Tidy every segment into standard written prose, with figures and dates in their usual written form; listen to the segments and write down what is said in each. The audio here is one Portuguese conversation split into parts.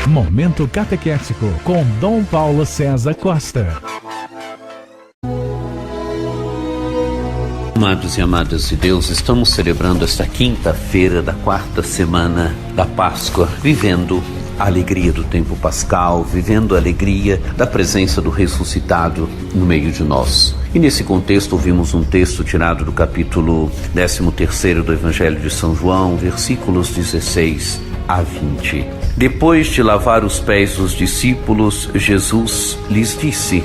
Momento Catequético com Dom Paulo César Costa. Amados e amadas de Deus, estamos celebrando esta quinta-feira da quarta semana da Páscoa, vivendo a alegria do tempo pascal, vivendo a alegria da presença do ressuscitado no meio de nós. E nesse contexto ouvimos um texto tirado do capítulo 13º do Evangelho de São João, versículos 16 a 20. Depois de lavar os pés dos discípulos, Jesus lhes disse: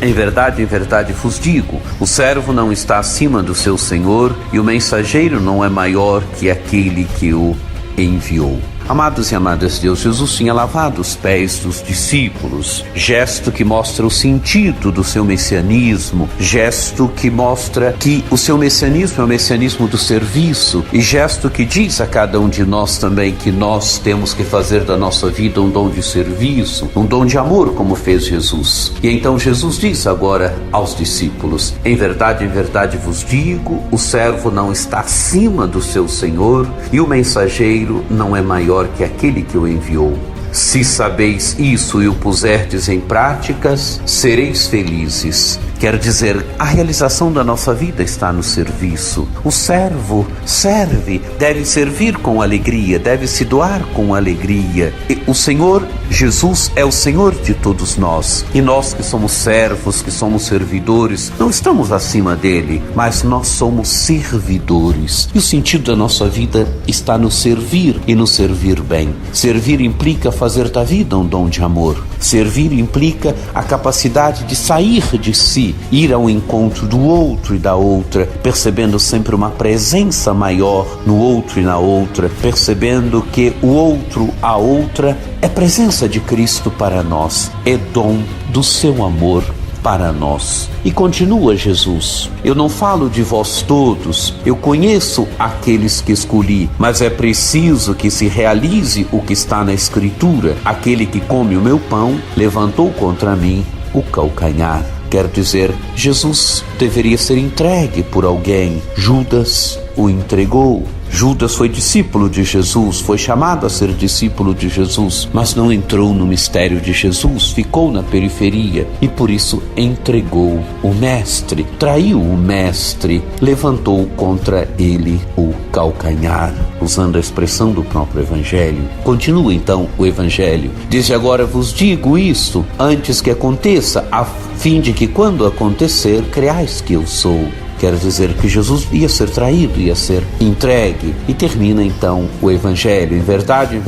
em verdade vos digo, o servo não está acima do seu senhor e o mensageiro não é maior que aquele que o enviou. Amados e amadas de Deus, Jesus tinha lavado os pés dos discípulos, gesto que mostra o sentido do seu messianismo, gesto que mostra que o seu messianismo é o messianismo do serviço, e gesto que diz a cada um de nós também que nós temos que fazer da nossa vida um dom de serviço, um dom de amor, como fez Jesus. E então Jesus diz agora aos discípulos: em verdade vos digo, o servo não está acima do seu senhor e o mensageiro não é maior que aquele que o enviou. Se sabeis isso e o puserdes em práticas, sereis felizes. Quer dizer, a realização da nossa vida está no serviço. O servo serve, deve servir com alegria, deve se doar com alegria. E o Senhor Jesus é o Senhor de todos nós. E nós que somos servos, que somos servidores, não estamos acima dele, mas nós somos servidores. E o sentido da nossa vida está no servir e no servir bem. Servir implica fazer da vida um dom de amor. Servir implica a capacidade de sair de si, ir ao encontro do outro e da outra, percebendo sempre uma presença maior no outro e na outra, percebendo que o outro, a outra, é presença de Cristo para nós, é dom do seu amor para nós. E continua Jesus: eu não falo de vós todos, eu conheço aqueles que escolhi, mas é preciso que se realize o que está na Escritura: aquele que come o meu pão levantou contra mim o calcanhar. Quer dizer, Jesus deveria ser entregue por alguém. Judas o entregou. Judas foi discípulo de Jesus, foi chamado a ser discípulo de Jesus, mas não entrou no mistério de Jesus, ficou na periferia e por isso entregou o mestre, traiu o mestre, levantou contra ele o calcanhar, usando a expressão do próprio Evangelho. Continua então o Evangelho: desde agora vos digo isto, antes que aconteça, a fim de que quando acontecer, creais que eu sou. Quer dizer que Jesus ia ser traído, ia ser entregue. E termina então o Evangelho: em verdade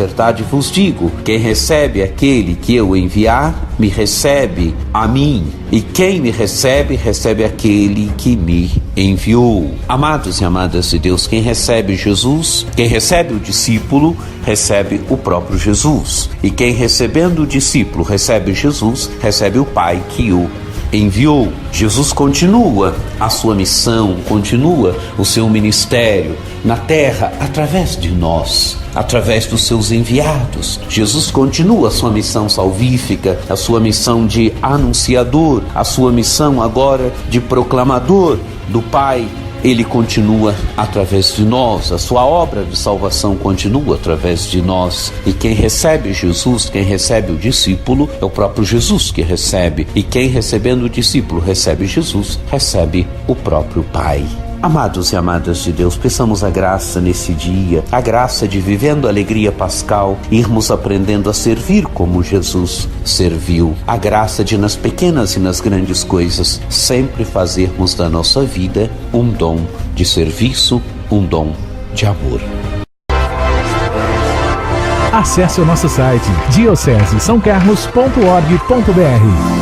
vos digo, quem recebe aquele que eu enviar, me recebe a mim. E quem me recebe, recebe aquele que me enviou. Amados e amadas de Deus, quem recebe Jesus, quem recebe o discípulo, recebe o próprio Jesus. E quem recebendo o discípulo recebe Jesus, recebe o Pai que o enviou. Jesus continua a sua missão, continua o seu ministério na terra através de nós, através dos seus enviados. Jesus continua a sua missão salvífica, a sua missão de anunciador, a sua missão agora de proclamador do Pai. Ele continua através de nós, a sua obra de salvação continua através de nós. E quem recebe Jesus, quem recebe o discípulo, é o próprio Jesus que recebe. E quem recebendo o discípulo recebe Jesus, recebe o próprio Pai. Amados e amadas de Deus, peçamos a graça nesse dia, a graça de, vivendo a alegria pascal, irmos aprendendo a servir como Jesus serviu. A graça de, nas pequenas e nas grandes coisas, sempre fazermos da nossa vida um dom de serviço, um dom de amor. Acesse o nosso site diocesesaocarlos.org.br.